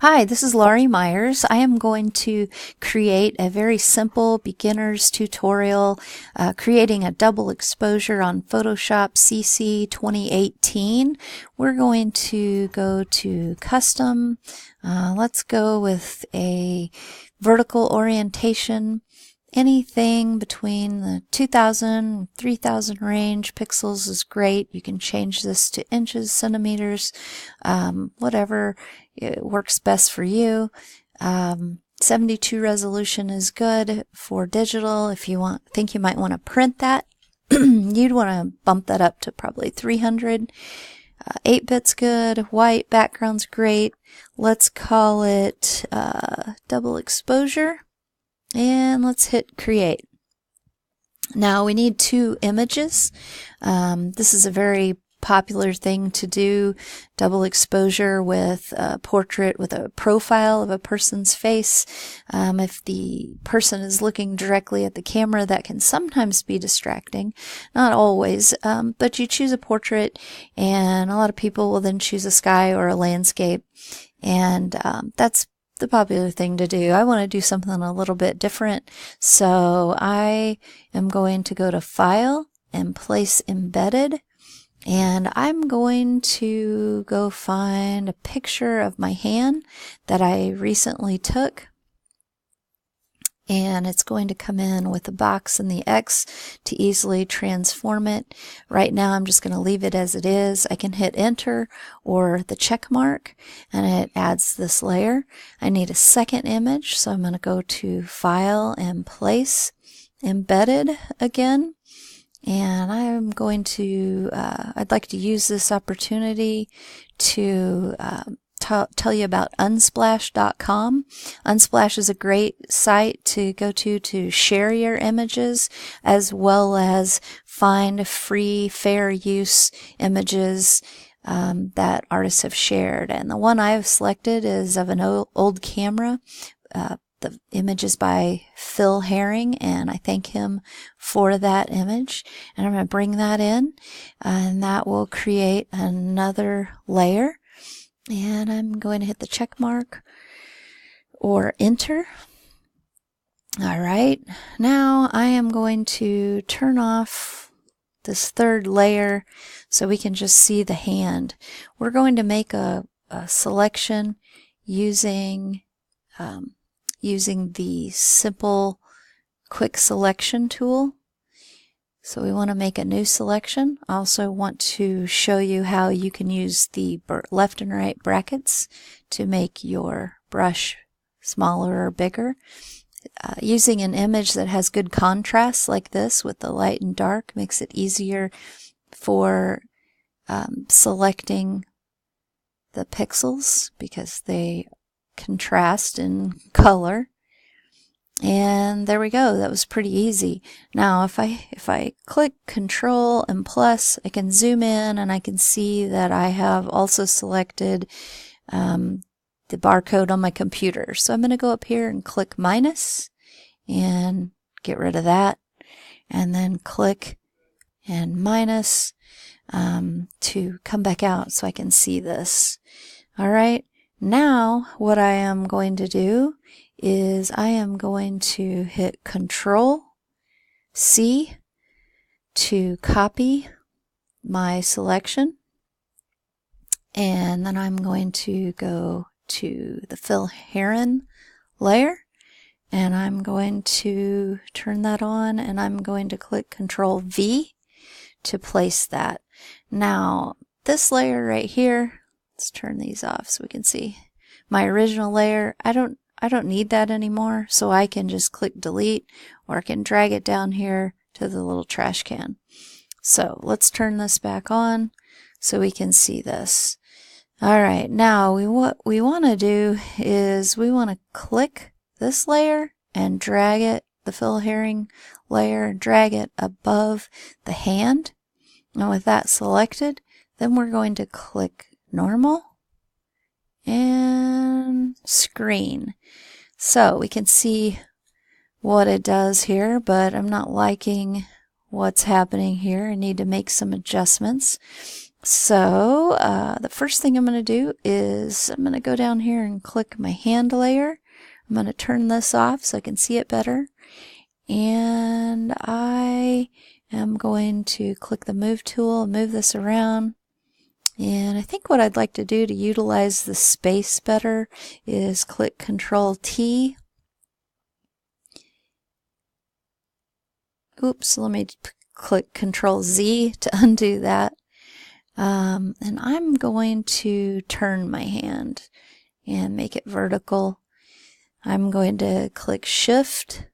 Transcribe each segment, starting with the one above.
Hi, this is Laurie Myers. I am going to create a very simple beginner's tutorial creating a double exposure on Photoshop CC 2018. We're going to go to custom. Let's go with a vertical orientation. Anything between the 2000 and 3000 range pixels is great. You can change this to inches, centimeters, whatever it works best for you. 72 resolution is good for digital. If you think you might want to print that, you'd want to bump that up to probably 300. 8-bit's good. White background's great. Let's call it double exposure. And let's hit create. Now we need 2 images. This is a very popular thing to do, double exposure with a portrait with a profile of a person's face. If the person is looking directly at the camera, that can sometimes be distracting. Not always, but you choose a portrait, and a lot of people will then choose a sky or a landscape, and that's the popular thing to do. I want to do something a little bit different, so I am going to go to File and Place Embedded, and I'm going to go find a picture of my hand that I recently took, and it's going to come in with the box and the X to easily transform it. Right now I'm just going to leave it as it is. I can hit enter or the check mark and it adds this layer. I need a second image, so I'm going to go to File and Place Embedded again, and I'm going to I'd like to use this opportunity to tell you about Unsplash.com. Unsplash is a great site to go to share your images, as well as find free, fair use images that artists have shared. And the one I've selected is of an old camera. The image is by Phil Herring, and I thank him for that image. And I'm going to bring that in, and that will create another layer. And I'm going to hit the check mark or enter. All right, now I am going to turn off this third layer so we can just see the hand. We're going to make a selection using the simple quick selection tool. So we want to make a new selection. I also want to show you how you can use the left and right brackets to make your brush smaller or bigger. Using an image that has good contrast like this with the light and dark makes it easier for selecting the pixels because they contrast in color. And there we go. That was pretty easy. Now if I click Control and plus, I can zoom in and I can see that I have also selected the barcode on my computer. So I'm going to go up here and click minus and get rid of that, and then click and minus to come back out so I can see this. All right. Now what I am going to do is I am going to hit Control C to copy my selection, and then I'm going to go to the Phil Herring layer, and I'm going to turn that on, and I'm going to click Control V to place that. Now this layer right here, let's turn these off so we can see my original layer. I don't need that anymore, so I can just click delete, or I can drag it down here to the little trash can. So let's turn this back on so we can see this. All right, now what we want to do is we want to click this layer and drag it, the Phil Herring layer, and drag it above the hand. Now with that selected, then we're going to click normal and screen. So we can see what it does here, but I'm not liking what's happening here. I need to make some adjustments. So the first thing I'm going to do is I'm going to go down here and click my hand layer. I'm going to turn this off so I can see it better. And I am going to click the move tool, move this around. And I think what I'd like to do to utilize the space better is click Control T. Oops, let me click Control Z to undo that. And I'm going to turn my hand and make it vertical. I'm going to click Shift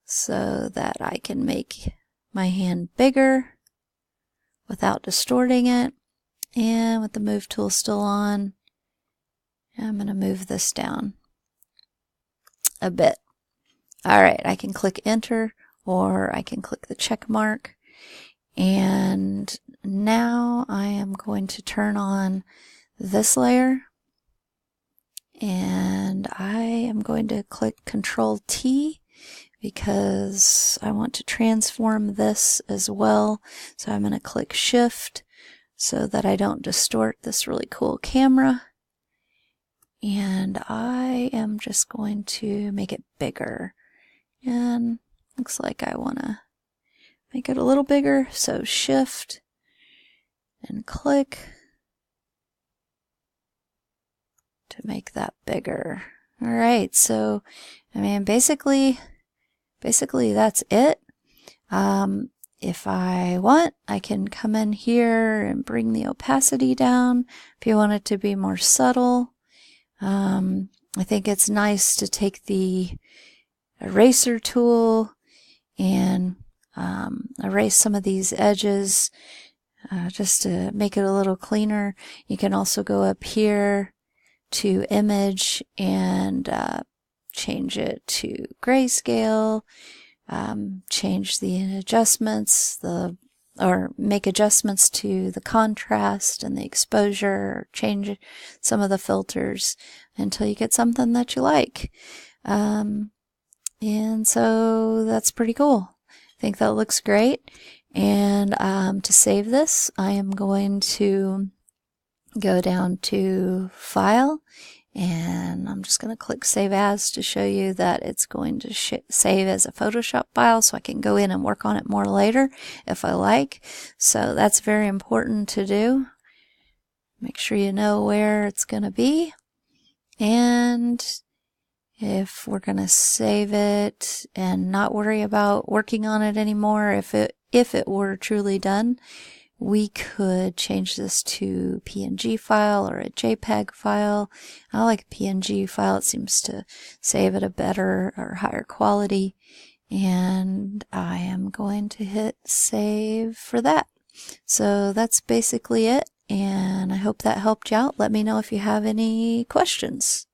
so that I can make my hand bigger without distorting it. And with the move tool still on, I'm going to move this down a bit. Alright, I can click Enter or I can click the check mark. And now I am going to turn on this layer. And I am going to click Control T because I want to transform this as well. So I'm going to click Shift so that I don't distort this really cool camera. And I am just going to make it bigger. And looks like I want to make it a little bigger. So Shift and click to make that bigger. All right, so I mean basically that's it. If I want, I can come in here and bring the opacity down if you want it to be more subtle. I think it's nice to take the eraser tool and erase some of these edges just to make it a little cleaner. You can also go up here to image and change it to grayscale, change the adjustments, or make adjustments to the contrast and the exposure, change some of the filters until you get something that you like. And so that's pretty cool. I think that looks great. And to save this, I am going to go down to File, and I'm just going to click Save As to show you that it's going to save as a Photoshop file, so I can go in and work on it more later if I like. So that's very important to do. Make sure you know where it's going to be. And if we're going to save it and not worry about working on it anymore, if it were truly done, we could change this to PNG file or a JPEG file. I like a PNG file. It seems to save at a better or higher quality. And I am going to hit save for that. So that's basically it. And I hope that helped you out. Let me know if you have any questions.